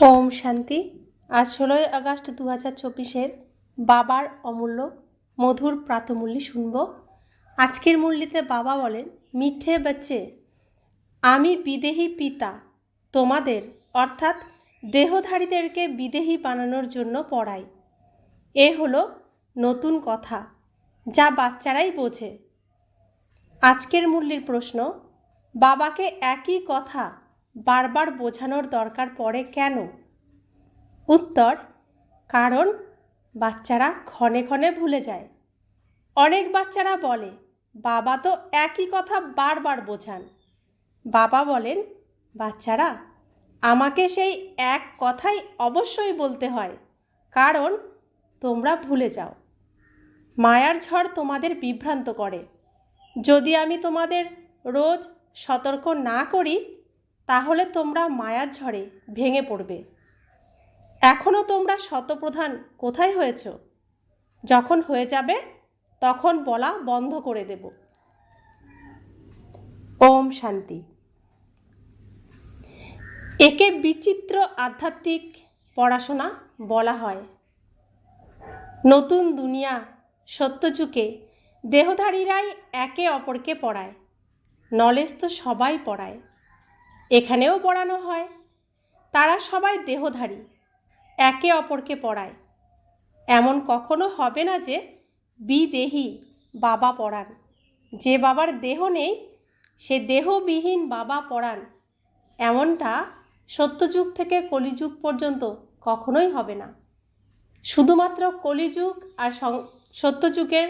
ওম শান্তি। আজ 16ই আগস্ট 2024 বাবার অমূল্য মধুর প্রাতমূল্যি শুনব। আজকের মূল্যতে বাবা বলেন, মিঠে বাচ্চে, আমি বিদেহী পিতা তোমাদের অর্থাৎ দেহধারীদেরকে বিদেহী বানানোর জন্য পড়াই। এ হলো নতুন কথা যা বাচ্চারাই বোঝে। আজকের মূল্যের প্রশ্ন, বাবাকে একই কথা বারবার বোঝানোর দরকার পড়ে কেন? উত্তর, কারণ বাচ্চারা ক্ষণে ক্ষণে ভুলে যায়। অনেক বাচ্চারা বলে, বাবা তো একই কথা বারবার বোঝান। বাবা বলেন, বাচ্চারা, আমাকে সেই এক কথাই অবশ্যই বলতে হয়, কারণ তোমরা ভুলে যাও। মায়ার ঝড় তোমাদের বিভ্রান্ত করে। যদি আমি তোমাদের রোজ সতর্ক না করি, তাহলে তোমরা মায়ার ঝড়ে ভেঙে পড়বে। এখনও তোমরা শতপ্রধান কোথায় হয়েছ? যখন হয়ে যাবে তখন বলা বন্ধ করে দেব। ওম শান্তি। একে বিচিত্র আধ্যাত্মিক পড়াশোনা বলা হয়। নতুন দুনিয়া সত্যযুগে দেহধারীরাই একে অপরকে পড়ায়। নলেজ তো সবাই পড়ায়, এখানেও পড়ানো হয়। তারা সবাই দেহধারী, একে অপরকে পড়ায়। এমন কখনো হবে না যে বিদেহী বাবা পড়ান। যে বাবার দেহ নেই সে দেহবিহীন বাবা পড়ান, এমনটা সত্যযুগ থেকে কলিযুগ পর্যন্ত কখনোই হবে না। শুধুমাত্র কলিযুগ আর সত্যযুগের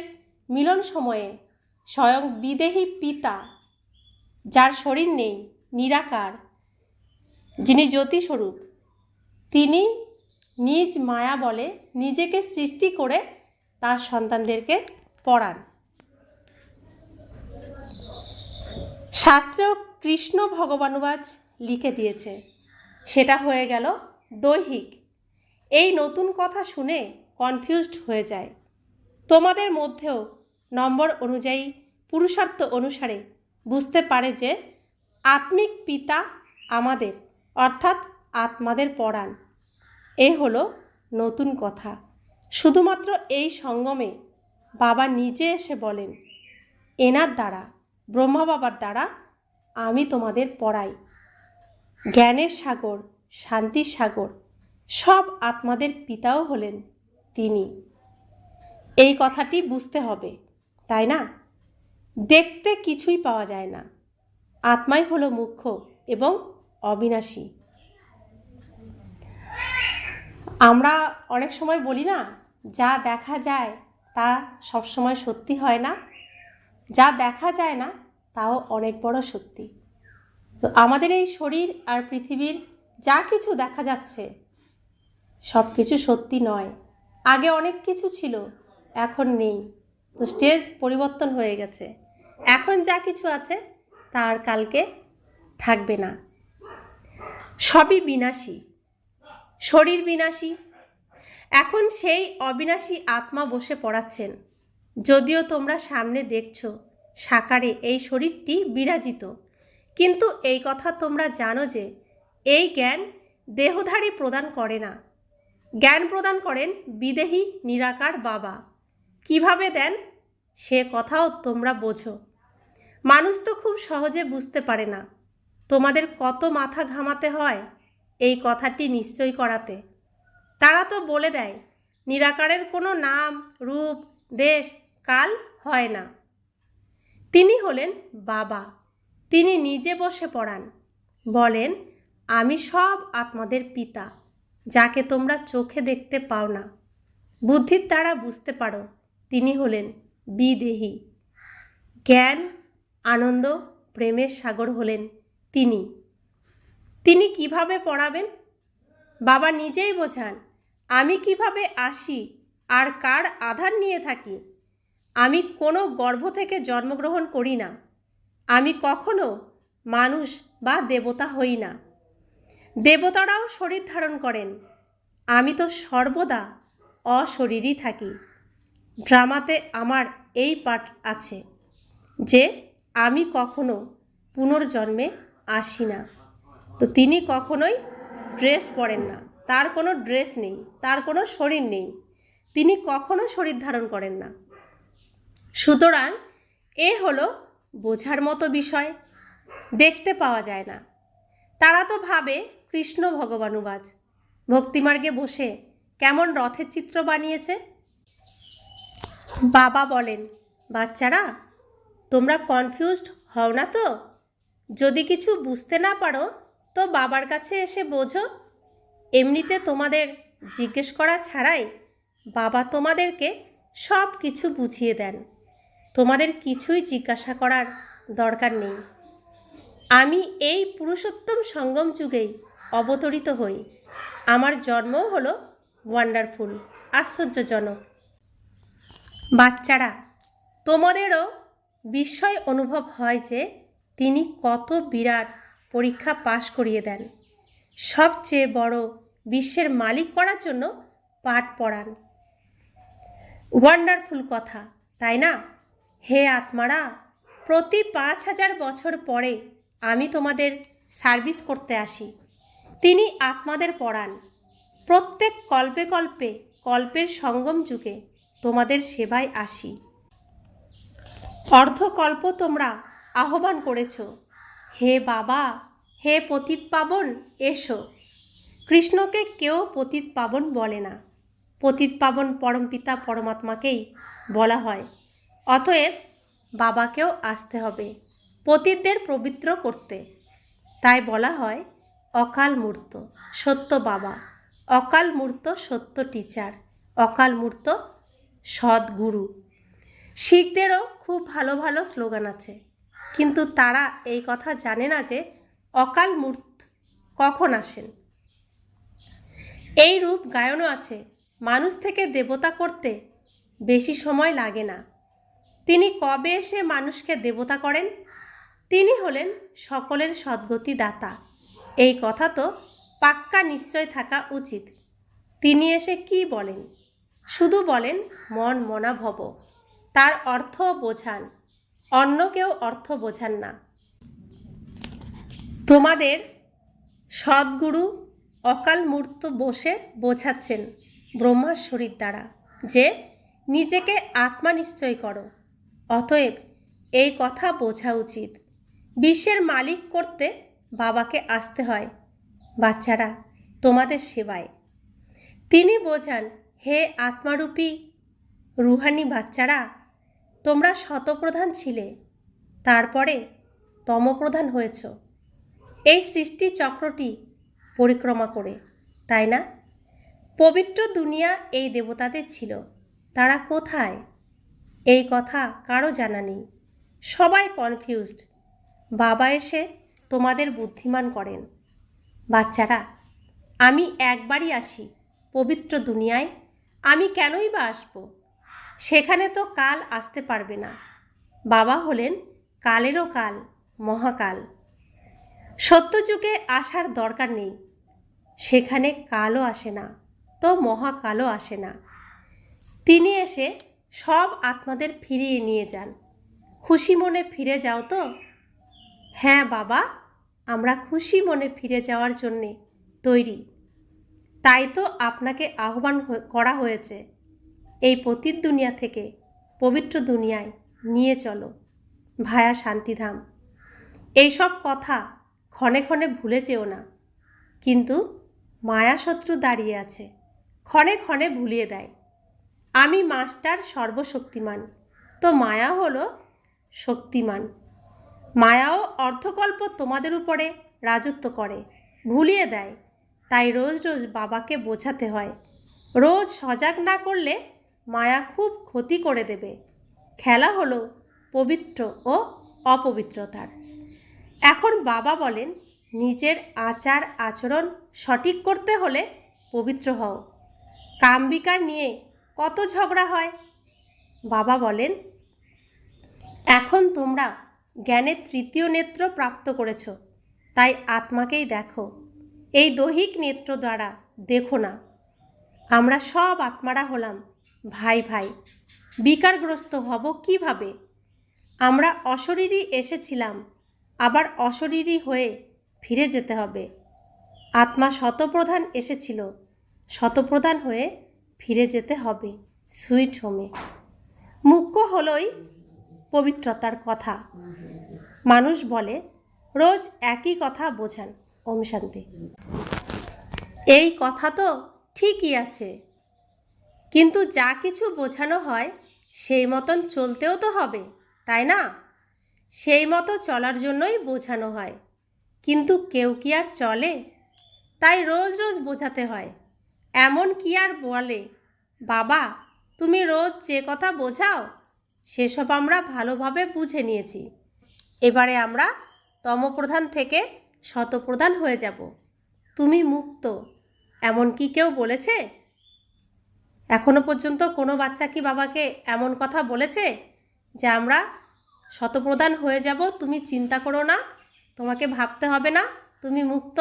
মিলন সময়ে স্বয়ং বিদেহী পিতা, যার শরীর নেই, নিরাকার, যিনি জ্যোতিস্বরূপ, তিনি নিজ মায়া বলে নিজেকে সৃষ্টি করে তার সন্তানদেরকে পড়ান। শাস্ত্র কৃষ্ণ ভগবানুবাজ লিখে দিয়েছে, সেটা হয়ে গেল দৈহিক। এই নতুন কথা শুনে কনফিউজড হয়ে যায়। তোমাদের মধ্যেও নম্বর অনুযায়ী পুরুষার্থ অনুসারে বুঝতে পারে যে আত্মিক পিতা আমাদের অর্থাৎ আত্মাদের পড়ান। এ হলো নতুন কথা। শুধুমাত্র এই সঙ্গমে বাবা নিজে এসে বলেন, এনার দ্বারা, ব্রহ্মা বাবার দ্বারা আমি তোমাদের পড়াই। জ্ঞানের সাগর, শান্তির সাগর, সব আত্মাদের পিতাও হলেন তিনি। এই কথাটি বুঝতে হবে, তাই না? দেখতে কিছুই পাওয়া যায় না, আত্মাই হলো মুখ্য এবং অবিনাশী। আমরা অনেক সময় বলি না, যা দেখা যায় তা সবসময় সত্যি হয় না, যা দেখা যায় না তাও অনেক বড় সত্যি। তো আমাদের এই শরীর আর পৃথিবীর যা কিছু দেখা যাচ্ছে সব কিছু সত্যি নয়। আগে অনেক কিছু ছিল, এখন নেই। তো স্টেজ পরিবর্তন হয়ে গেছে। এখন যা কিছু আছে তার কালকে থাকবে না। সবই বিনাশী, শরীর বিনাশী। এখন সেই অবিনাশী আত্মা বসে পড়াচ্ছেন। যদিও তোমরা সামনে দেখছো সাকারে এই শরীরটি বিরাজিত, কিন্তু এই কথা তোমরা জানো যে এই জ্ঞান দেহধারী প্রদান করে না। জ্ঞান প্রদান করেন বিদেহী নিরাকার বাবা। কিভাবে দেন সে কথাও তোমরা বোঝো। মানুষ তো খুব সহজে বুঝতে পারে না। তোমাদের কত মাথা ঘামাতে হয় এই কথাটি নিশ্চয় করাতে। তারা তো বলে দেয়, নিরাকারের কোনো নাম, রূপ, দেশ, কাল হয় না। তিনি হলেন বাবা। তিনি নিজে বসে পড়ান, বলেন, আমি সব আত্মাদের পিতা, যাকে তোমরা চোখে দেখতে পাও না, বুদ্ধির দ্বারা বুঝতে পারো। তিনি হলেন বিদেহী। জ্ঞান, আনন্দ, প্রেমের সাগর হলেন তিনি। তিনি কিভাবে পড়াবেন? বাবা নিজেই বোঝান, আমি কিভাবে আসি আর কার আধার নিয়ে থাকি। আমি কোনো গর্ভ থেকে জন্মগ্রহণ করি না। আমি কখনো মানুষ বা দেবতা হই না। দেবতারাও শরীর ধারণ করেন। আমি তো সর্বদা অশরীরই থাকি। ড্রামাতে আমার এই পাঠ আছে যে আমি কখনো পুনর্জন্মে আসি না। তো তিনি কখনোই ড্রেস পরেন না, তার কোনো ড্রেস নেই, তার কোনো শরীর নেই, তিনি কখনো শরীর ধারণ করেন না। সুতরাং এ হলো বোঝার মতো বিষয়, দেখতে পাওয়া যায় না। তারা তো ভাবে কৃষ্ণ ভগবানুবাজ, ভক্তিমার্গে বসে কেমন রথের চিত্র বানিয়েছে। বাবা বলেন, বাচ্চারা তোমরা কনফিউজড হও না তো? যদি কিছু বুঝতে না পারো তো বাবার কাছে এসে বোঝো। এমনিতে তোমাদের জিজ্ঞেস করা ছাড়াই বাবা তোমাদেরকে সব কিছু বুঝিয়ে দেন, তোমাদের কিছুই জিজ্ঞাসা করার দরকার নেই। আমি এই পুরুষোত্তম সঙ্গম যুগেই অবতরিত হই। আমার জন্মও হলো ওয়ান্ডারফুল, আশ্চর্যজনক। বাচ্চারা, তোমাদেরও বিস্ময় অনুভব হয় যে তিনি কত বিরাট পরীক্ষা পাশ করিয়ে দেন, সবচেয়ে বড় বিশ্বের মালিক করার জন্য পাঠ পড়ান। ওয়ান্ডারফুল কথা, তাই না? হে আত্মারা, প্রতি 5000 বছর পরে আমি তোমাদের সার্ভিস করতে আসি। তিনি আত্মাদের পড়ান। প্রত্যেক কল্পে কল্পে, কল্পের সঙ্গম যুগে তোমাদের সেবায় আসি। অর্ধকল্প তোমরা আহ্বান করেছ, হে বাবা, হে পতিত পাবন এসো। কৃষ্ণকে কেউ পতিত পাবন বলে না, পতিত পাবন পরমপিতা পরমাত্মাকেই বলা হয়। অতএব বাবাকেও আসতে হবে পতিতদের পবিত্র করতে। তাই বলা হয় অকাল মূর্ত সত্য বাবা, অকাল মূর্ত সত্য টিচার, অকাল মূর্ত সদ্গুরু। শিখদেরও খুব ভালো ভালো স্লোগান আছে, কিন্তু তারা এই কথা জানে না যে অকাল মূর্ত কখন আসেন। এই রূপ গায়নও আছে, মানুষ থেকে দেবতা করতে বেশি সময় লাগে না। তিনি কবে এসে মানুষকে দেবতা করেন? তিনি হলেন সকলের সদ্গতি দাতা। এই কথা তো পাক্কা নিশ্চয় থাকা উচিত। তিনি এসে কি বলেন? শুধু বলেন মন মনা ভব, তার অর্থ বোঝান, অন্য কেউ অর্থ বোঝান না। তোমাদের সদ্গুরু অকাল মূর্ত বসে বোঝাচ্ছেন ব্রহ্মার শরীর দ্বারা যে নিজেকে আত্মা নিশ্চয় করো। অতএব এই কথা বোঝা উচিত। বিশ্বের মালিক করতে বাবাকে আসতে হয় বাচ্চারা তোমাদের সেবায়। তিনি বোঝান, হে আত্মারূপী রুহানি বাচ্চারা, তোমরা শতপ্রধান ছিলে, তারপরে তমপ্রধান হয়েছ এই সৃষ্টি চক্রটি পরিক্রমা করে, তাই না? পবিত্র দুনিয়া এই দেবতাদের ছিল, তারা কোথায়? এই কথা কারো জানা নেই, সবাই কনফিউজড। বাবা এসে তোমাদের বুদ্ধিমান করেন। বাচ্চারা, আমি একবারই আসি পবিত্র দুনিয়ায়, আমি কেনই বা আসবো? সেখানে তো কাল আসতে পারবে না। বাবা হলেন কালেরও কাল, মহাকাল। সত্যযুগে আসার দরকার নেই, সেখানে কালও আসে না তো মহাকালও আসে না। তিনি এসে সব আত্মাদের ফিরিয়ে নিয়ে যান। খুশি মনে ফিরে যাও তো? হ্যাঁ বাবা, আমরা খুশি মনে ফিরে যাওয়ার জন্যে তৈরি। তাই তো আপনাকে আহ্বান করা হয়েছে, এই পতিত দুনিয়া থেকে পবিত্র দুনিয়ায় নিয়ে চলো ভায়া শান্তিধাম। এইসব কথা ক্ষণে ক্ষণে ভুলে যেও না। কিন্তু মায়াশত্রু দাঁড়িয়ে আছে, ক্ষণে ক্ষণে ভুলিয়ে দেয়। আমি মাস্টার সর্বশক্তিমান, তো মায়া হলো শক্তিমান। মায়াও অর্ধকল্প তোমাদের উপরে রাজত্ব করে, ভুলিয়ে দেয়। তাই রোজ রোজ বাবাকে বোঝাতে হয়। রোজ সজাগ না করলে মায়া খুব ক্ষতি করে দেবে। খেলা হলো পবিত্র ও অপবিত্রতার। এখন বাবা বলেন, নিজের আচার আচরণ সঠিক করতে হলে পবিত্র হও। কামবিকার নিয়ে কত ঝগড়া হয়। বাবা বলেন, এখন তোমরা জ্ঞানের তৃতীয় নেত্র প্রাপ্ত করেছ, তাই আত্মাকেই দেখো। এই দৈহিক নেত্র দ্বারা দেখো না। আমরা সব আত্মারা হলাম ভাই ভাই, বিকারগ্রস্ত হব কিভাবে? আমরা অশরীরী এসেছিলাম, আবার অশরীরী হয়ে ফিরে যেতে হবে। আত্মা শতপ্রধান এসেছিল, শতপ্রধান হয়ে ফিরে যেতে হবে সুইট হোমে। মুখ্য হলোই পবিত্রতার কথা। মানুষ বলে রোজ একই কথা বোঝান। ওম শান্তি। এই কথা তো ঠিকই আছে, কিন্তু যা কিছু বোঝানো হয় সেই মতন চলতেও তো হবে, তাই না? সেই মতো চলার জন্যই বোঝানো হয়, কিন্তু কেউ কি আর চলে? তাই রোজ রোজ বোঝাতে হয়। এমন কি আর বলে, বাবা তুমি রোজ যে কথা বোঝাও সেসব আমরা ভালোভাবে বুঝে নিয়েছি, এবারে আমরা তমপ্রধান থেকে শতপ্রধান হয়ে যাব, তুমি মুক্ত, এমন কি কেউ বলেছে? এখনো পর্যন্ত কোনো বাচ্চা কি বাবাকে এমন কথা বলেছে যে আমরা শতপ্রধান হয়ে যাব, তুমি চিন্তা করো না, তোমাকে ভাবতে হবে না, তুমি মুক্ত?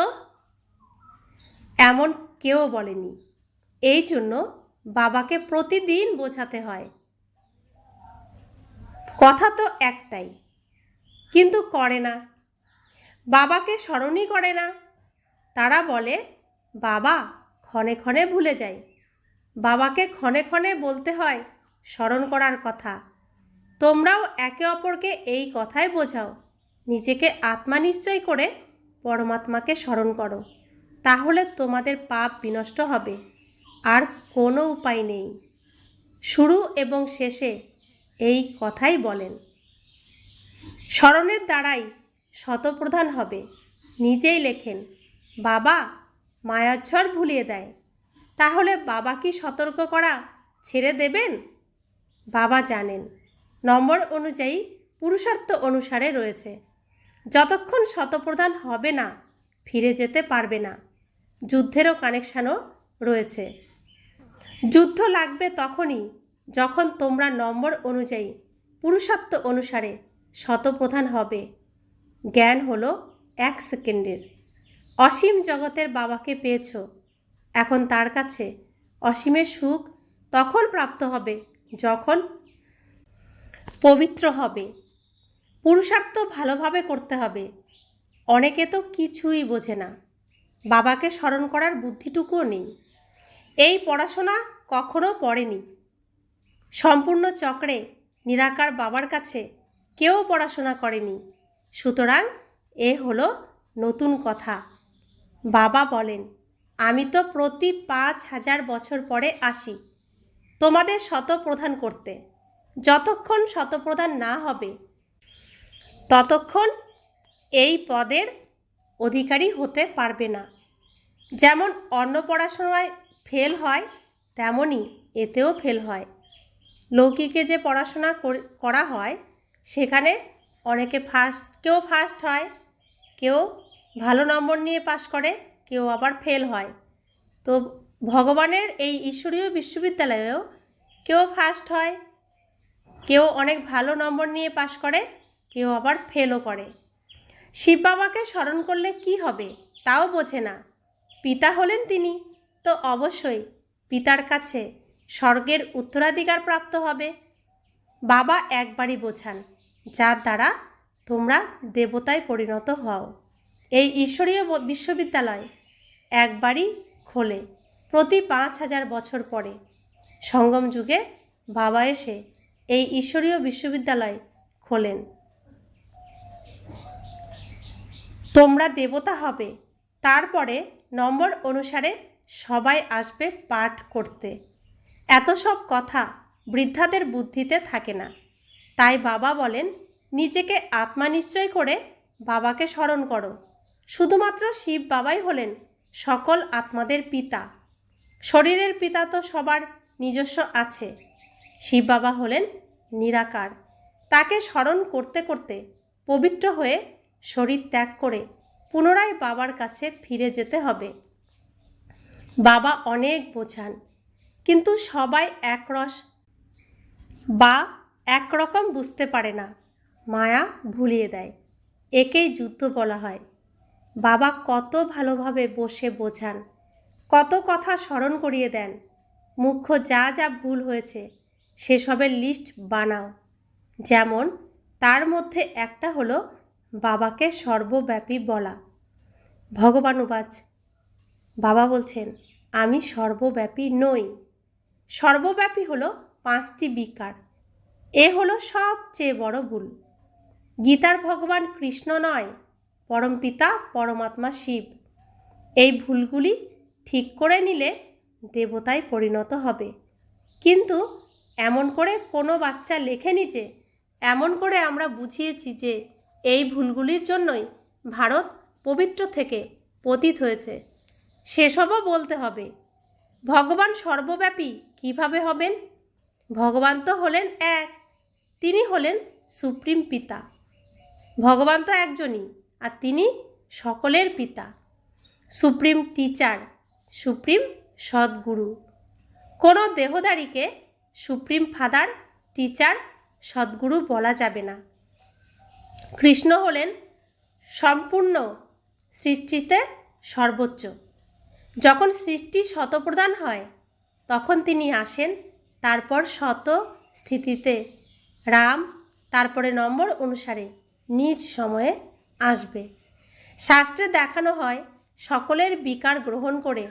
এমন কেউ বলেনি। এই জন্য বাবাকে প্রতিদিন বোঝাতে হয়। কথা তো একটাই, কিন্তু করে না, বাবাকে স্মরণই করে না। তারা বলে বাবা ক্ষণে ক্ষণে ভুলে যায়। বাবাকে ক্ষণে ক্ষণে বলতে হয় স্মরণ করার কথা। তোমরাও একে অপরকে এই কথাই বোঝাও, নিজেকে আত্মা নিশ্চয় করে পরমাত্মাকে স্মরণ করো, তাহলে তোমাদের পাপ বিনষ্ট হবে। আর কোনো উপায় নেই। শুরু এবং শেষে এই কথাই বলেন। স্মরণের দ্বারাই শতপ্রধান হবে। নিজেই লেখেন বাবা মায়াচ্ছর ভুলিয়ে দেয়। তাহলে বাবা কি সতর্ক করা ছেড়ে দেবেন? বাবা জানেন নম্বর অনুযায়ী পুরুষার্থ অনুসারে রয়েছে। যতক্ষণ শতপ্রধান হবে না ফিরে যেতে পারবে না। যুদ্ধেরও কানেকশানও রয়েছে। যুদ্ধ লাগবে তখনই যখন তোমরা নম্বর অনুযায়ী পুরুষার্থ অনুসারে শতপ্রধান হবে। জ্ঞান হলো 1 সেকেন্ডের। অসীম জগতের বাবাকে পেয়েছ, এখন তার কাছে অসীমের সুখ তখন প্রাপ্ত হবে যখন পবিত্র হবে। পুরুষার্থ ভালোভাবে করতে হবে। অনেকে তো কিছুই বোঝে না, বাবাকে স্মরণ করার বুদ্ধিটুকুও নেই। এই পড়াশোনা কখনো পড়েনি। সম্পূর্ণ চক্রে নিরাকার বাবার কাছে কেউ পড়াশোনা করেনি। সুতরাং এ হলো নতুন কথা। বাবা বলেন আমি তো প্রতি 5000 বছর পরে আসি তোমাদের শতপ্রধান করতে। যতক্ষণ শতপ্রধান না হবে ততক্ষণ এই পদের অধিকারী হতে পারবে না। যেমন অন্য পড়াশোনায় ফেল হয় তেমনই এতেও ফেল হয়। লৌকিকে যে পড়াশোনা করা হয় সেখানে অনেকে কেউ ফার্স্ট হয়, কেউ ভালো নম্বর নিয়ে পাশ করে, কেউ আবার ফেল হয়। তো ভগবানের এই ঈশ্বরীয় বিশ্ববিদ্যালয়েও কেউ ফার্স্ট হয়, কেউ অনেক ভালো নম্বর নিয়ে পাশ করে, কেউ আবার ফেলও করে। শিব বাবাকে স্মরণ করলে কি হবে তাও বোঝে না। পিতা হলেন তিনি, তো অবশ্যই পিতার কাছে স্বর্গের উত্তরাধিকার প্রাপ্ত হবে। বাবা একবারই বোঝান, যার দ্বারা তোমরা দেবতায় পরিণত হও। এই ঈশ্বরীয় বিশ্ববিদ্যালয় একবারই খোলে প্রতি 5000 বছর পরে। সঙ্গম যুগে বাবা এসে এই ঈশ্বরীয় বিশ্ববিদ্যালয় খোলেন। তোমরা দেবতা হবে, তারপরে নম্বর অনুসারে সবাই আসবে পাঠ করতে। এত সব কথা বৃদ্ধাদের বুদ্ধিতে থাকে না। তাই বাবা বলেন নিজেকে আত্মা নিশ্চয় করে বাবাকে স্মরণ করো। শুধুমাত্র শিব বাবাই হলেন সকল আত্মাদের পিতা। শরীরের পিতা তো সবার নিজস্ব আছে। শিব বাবা হলেন নিরাকার। তাকে স্মরণ করতে করতে পবিত্র হয়ে শরীর ত্যাগ করে পুনরায় বাবার কাছে ফিরে যেতে হবে। বাবা অনেক বোঝান, কিন্তু সবাই একরস বা একরকম বুঝতে পারে না। মায়া ভুলিয়ে দেয়। একেই যুদ্ধ বলা হয়। বাবা কত ভালোভাবে বসে বোঝান, কত কথা স্মরণ করিয়ে দেন। মুখ্য যা যা ভুল হয়েছে সেসবের লিস্ট বানাও। যেমন তার মধ্যে একটা হলো বাবাকে সর্বব্যাপী বলা। ভগবানুবাচ বাবা বলছেন, আমি সর্বব্যাপী নই। সর্বব্যাপী হলো 5টি বিকার। এ হলো সবচেয়ে বড় ভুল। গীতার ভগবান কৃষ্ণ নয়, পরমপিতা পরমাত্মা শিব। এই ভুলগুলি ঠিক করে নিলে দেবতায় পরিণত হবে। কিন্তু এমন করে কোনো বাচ্চা লেখেনি যে এমন করে আমরা বুঝিয়েছি যে এই ভুলগুলির জন্যই ভারত পবিত্র থেকে পতিত হয়েছে। সেসবও বলতে হবে। ভগবান সর্বব্যাপী কিভাবে হবেন? ভগবান তো হলেন এক, তিনি হলেন সুপ্রিম পিতা। ভগবান তো একজনই, আর তিনি সকলের পিতা, সুপ্রিম টিচার, সুপ্রিম সদ্গুরু। কোনো দেহধারীকে সুপ্রিম ফাদার, টিচার, সদ্গুরু বলা যাবে না। কৃষ্ণ হলেন সম্পূর্ণ সৃষ্টিতে সর্বোচ্চ। যখন সৃষ্টি শতপ্রধান হয় তখন তিনি আসেন, তারপর শত স্থিতিতে রাম, তারপরে নম্বর অনুসারে নিজ সময়ে আসবে। শাস্ত্রে দেখানো হয় সকলের বিকার গ্রহণ করে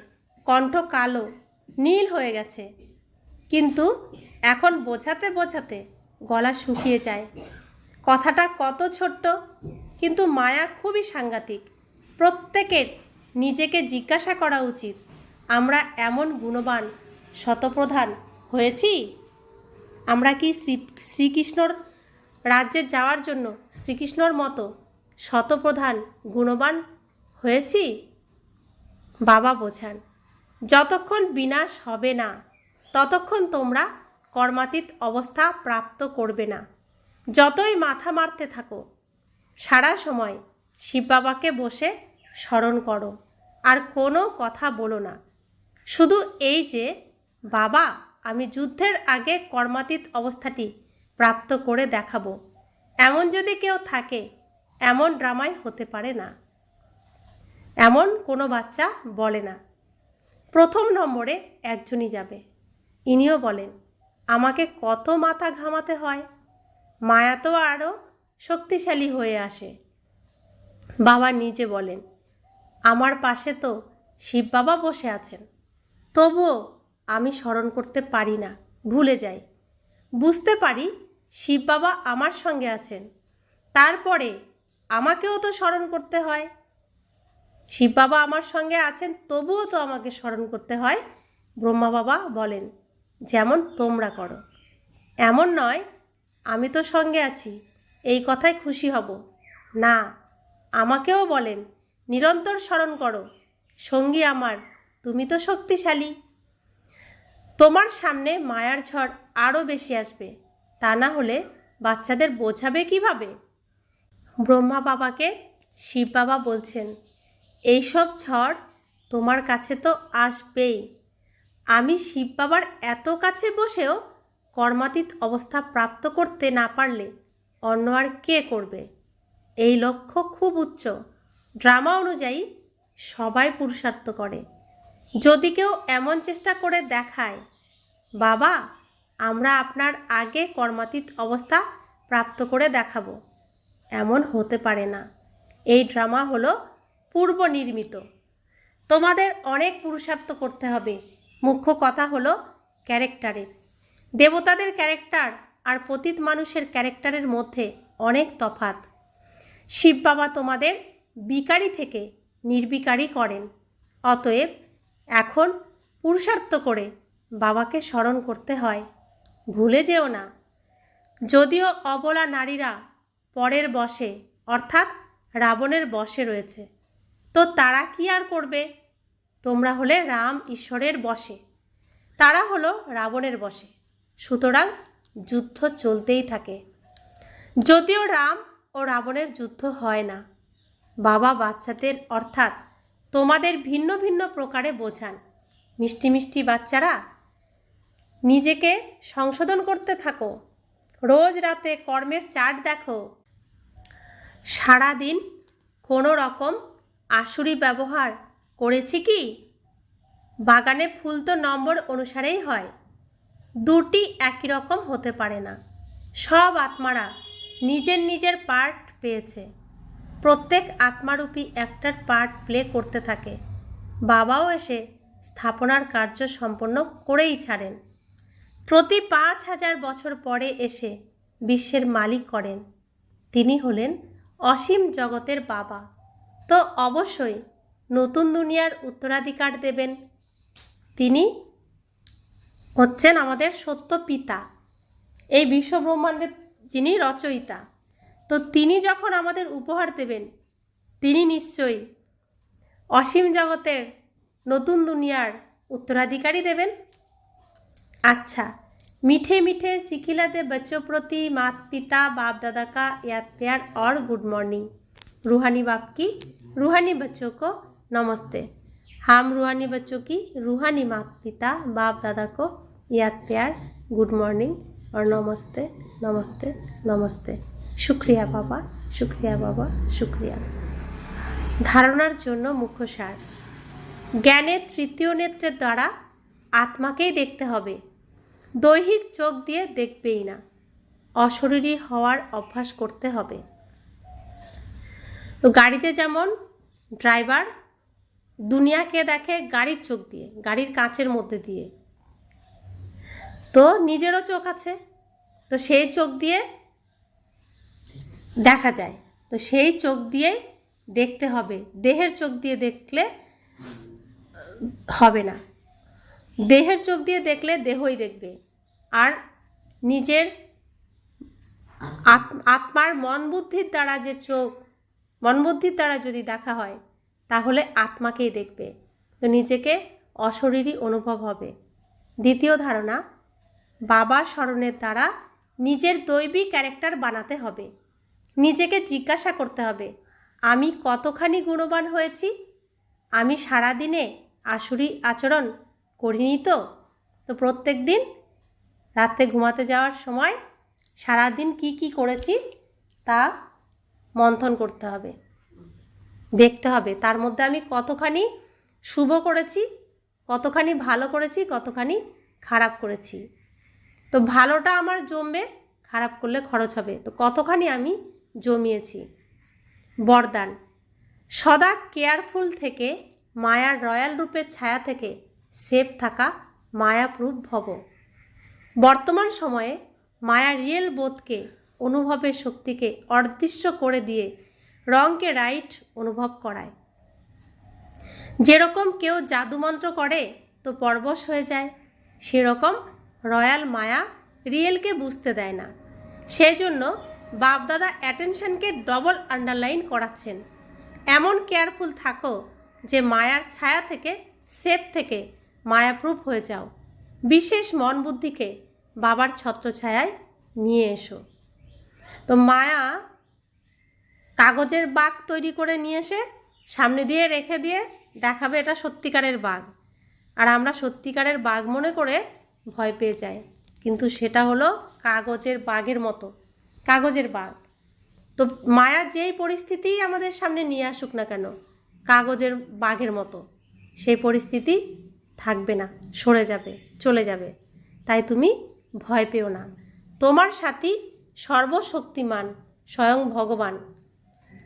কণ্ঠ কালো নীল হয়ে গেছে, কিন্তু এখন বোঝাতে বোঝাতে গলা শুকিয়ে যায়। কথাটা কত ছোট্ট, কিন্তু মায়া খুবই সাংঘাতিক। প্রত্যেকের নিজেকে জিজ্ঞাসা করা উচিত, আমরা এমন গুণবান শতপ্রধান হয়েছি? আমরা কি শ্রীকৃষ্ণর রাজ্যে যাওয়ার জন্য শ্রীকৃষ্ণর মতো শতপ্রধান গুণবান হয়েছি? বাবা বোঝান, যতক্ষণ বিনাশ হবে না ততক্ষণ তোমরা কর্মাতীত অবস্থা প্রাপ্ত করবে না। যতই মাথা মারতে থাকো, সারা সময় শিব বাবাকে বসে স্মরণ করো, আর কোনো কথা বলো না। শুধু এই যে, বাবা আমি যুদ্ধের আগে কর্মাতীত অবস্থাটি প্রাপ্ত করে দেখাবো, এমন যদি কেউ থাকে, এমন ড্রামাই হতে পারে না। এমন কোনো বাচ্চা বলে না। প্রথম নম্বরে একজনই যাবে। ইনিও বলেন, আমাকে কত মাথা ঘামাতে হয়, মায়া তো আরও শক্তিশালী হয়ে আসে। বাবা নিজে বলেন, আমার পাশে তো শিব বাবা বসে আছেন, তবুও আমি স্মরণ করতে পারি না, ভুলে যাই। বুঝতে পারি শিব বাবা আমার সঙ্গে আছেন, তারপরে আমাকেও তো স্মরণ করতে হয়। শিব বাবা আমার সঙ্গে আছেন, তবুও তো আমাকে স্মরণ করতে হয়। ব্রহ্মা বাবা বলেন, যেমন তোমরা করো। এমন নয় আমি তো সঙ্গে আছি এই কথায় খুশি হব না, আমাকেও বলেন নিরন্তর স্মরণ করো, সঙ্গী আমার তুমি তো শক্তিশালী। তোমার সামনে মায়ার ঝড় আরও বেশি আসবে, তা না হলে বাচ্চাদের বোঝাবে কিভাবে? ব্রহ্মা বাবাকে শিব বাবা বলছেন, এইসব ঝড় তোমার কাছে তো আসবেই। আমি শিব বাবার এত কাছে বসেও কর্মাতীত অবস্থা প্রাপ্ত করতে না পারলে অন্য আর কে করবে? এই লক্ষ্য খুব উচ্চ। ড্রামা অনুযায়ী সবাই পুরুষার্থ করে। যদি কেউ এমন চেষ্টা করে দেখায়, বাবা আমরা আপনার আগে কর্মাতীত অবস্থা প্রাপ্ত করে দেখাবো, এমন হতে পারে না। এই ড্রামা হলো পূর্ব নির্মিত। তোমাদের অনেক পুরুষার্থ করতে হবে। মুখ্য কথা হলো ক্যারেক্টারের। দেবতাদের ক্যারেক্টার আর পতিত মানুষের ক্যারেক্টারের মধ্যে অনেক তফাৎ। শিব বাবা তোমাদের বিকারী থেকে নির্বিকারী করেন। অতএব এখন পুরুষার্থ করে বাবাকে স্মরণ করতে হয়, ভুলে যেও না। যদিও অবলা নারীরা পরের বশে অর্থাৎ রাবণের বশে রয়েছে, তো তারা কি আর করবে? তোমরা হলে রাম ঈশ্বরের বশে, তারা হলো রাবণের বশে। সুতরাং যুদ্ধ চলতেই থাকে। যদিও রাম ও রাবণের যুদ্ধ হয় না, বাবা বাচ্চাদের অর্থাৎ তোমাদের ভিন্ন ভিন্ন প্রকারে বোঝান। মিষ্টি মিষ্টি বাচ্চারা, নিজেকে সংশোধন করতে থাকো। রোজ রাতে কর্মের চার্ট দেখো। সারাদিন কোনো রকম আসুরি ব্যবহার করেছি কি? বাগানে ফুল তো নম্বর অনুসারেই হয়, দুটি একই রকম হতে পারে না। সব আত্মারা নিজের নিজের পার্ট পেয়েছে। প্রত্যেক আত্মারূপী একটার পার্ট প্লে করতে থাকে। বাবাও এসে স্থাপনার কার্য সম্পন্ন করেই ছাড়েন। প্রতি 5000 বছর পরে এসে বিশ্বের মালিক করেন। তিনি হলেন অসীম জগতের বাবা। তো অবশ্যই নতুন দুনিয়ার উত্তরাধিকার দেবেন। তিনি হচ্ছেন আমাদের সত্য পিতা, এই বিশ্বব্রহ্মাণ্ডের যিনি রচয়িতা। তো তিনি যখন আমাদের উপহার দেবেন, তিনি নিশ্চয়ই অসীম জগতের নতুন দুনিয়ার উত্তরাধিকারী দেবেন। अच्छा, मीठे मीठे सिखिलाते बच्चों प्रति माता पिता बाप दादा का याद प्यार और गुड मॉर्निंग। रूहानी बाप की रूहानी बच्चों को नमस्ते। हम रूहानी बच्चों की रूहानी माता पिता बाप दादा को याद प्यार गुड मॉर्निंग और नमस्ते नमस्ते नमस्ते। शुक्रिया बाबा, शुक्रिया बाबा, शुक्रिया। धारणार जन्य मुख्य सार, ज्ञानेर तृतीय नेत्रेर द्वारा आत्माकेई देखते हबे, दैहिक चोख दिए देखबेई ना, अशरीरी हওয়ার अभ्यास करते हबे। तो गाड़ीते जेमन ड्राइवर दुनिया के देखे गाड़ीर चोख दिए, गाड़ीर काचेर मध्य दिए, तो निजेरो चोख आछे, तो सेई चोख दिए देखा जाए, तो सेई चोख दिए देखते हबे। देहेर चोख दिए देखले हबे ना, देहेर चोख दिए देखले देहई देखबे, और निजेर आत्मार मन बुद्धिर द्वारा जे चोख, मन बुद्धिर द्वारा यदि देखा हय ताहले आत्माकेई देखबे, तो निजेके अशरीरी अनुभव हबे। द्वितीय धारणा, बाबा स्मरणेर द्वारा निजेर दैवी क्यारेक्टार बानाते हबे। निजेके जिज्ञासा करते हबे, आमी कतखानी गुणवान हयेछि, आमी सारा दिने आसुरी आचरण करिनी तो। तो प्रत्येक दिन राते घुमाते जाওয়ার समय सारा दिन की करेছি ता मंथन करते हबे, देखते हबे तार मध्य आमी कतखानी शुभ करेছি, कतखानी भालो करेছি, कतखानी खाराप करेছি। तो भालोटा आमार जमবে, खाराप करले खरच হবে, तो कतखानी आमी जमिয়েছি। बरदान, सदा केयारफुल थेके मायार रयल रूपेर छाया थेके सेफ थाका मायाप्रूफ भव। बर्तमान समये माया रियल बोध के अनुभवेर शक्ति के अदृश्य करे दिए रंग के राइट अनुभव कराय। जेरकम केउ जादूमंत्र करे तो परवश हो जाए, सेरकम रयल माया रियल के बुझते देय ना। सेजोन्नो बाप दादा अटेंशन के डबल आंडारलाइन कराच्छेन, एमन केयारफुल थाको जे मायार छाया थेके सेफ थेके मायाप्रूफ हो जाओ। विशेष मन बुद्धि के बाबार छत्र छायाय निये एसो। तो माया कागजेर बाग तैरी करे निये एसे सामने दिए रेखे दिए देखाबे एटा सत्यिकारेर बाग, और आमरा सत्यिकारेर बाग मने करे भय पेये जाई, किन्तु सेटा हलो कागजेर बागेर मतो, कागजेर बाग। तो माया जेई परिस्थिति आमादेर सामने निये आसुक ना केन कागजेर बागेर मतो सेई परिस्थिति থাকবে না, সরে যাবে, চলে যাবে। তাই তুমি ভয় পেও না, তোমার সাথী সর্বশক্তিমান স্বয়ং ভগবান,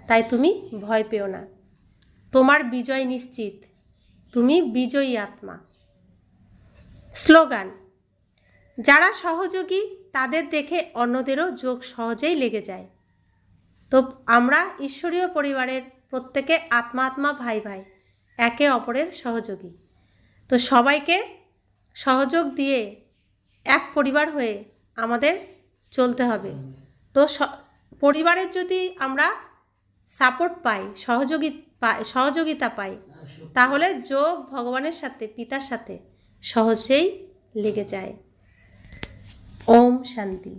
তাই তুমি ভয় পেও না। তোমার বিজয় নিশ্চিত, তুমি বিজয়ী আত্মা। স্লোগান, যারা সহযোগী তাদের দেখে অন্যদেরও যোগ সহজেই লেগে যায়। তো আমরা ঈশ্বরীয় পরিবারের প্রত্যেকে আত্মা আত্মা ভাই ভাই, একে অপরের সহযোগী। तो सबाइके सहयोग दिए एक परिवार हुए आमादेर चलते हबे। तो परिवारेर यदि आमरा सापोर्ट पाई, सहयोगिता पाई, ताहले जोग भगवानेर साथे पितार साथे सहजेई लेगे जाए। ओम शांति।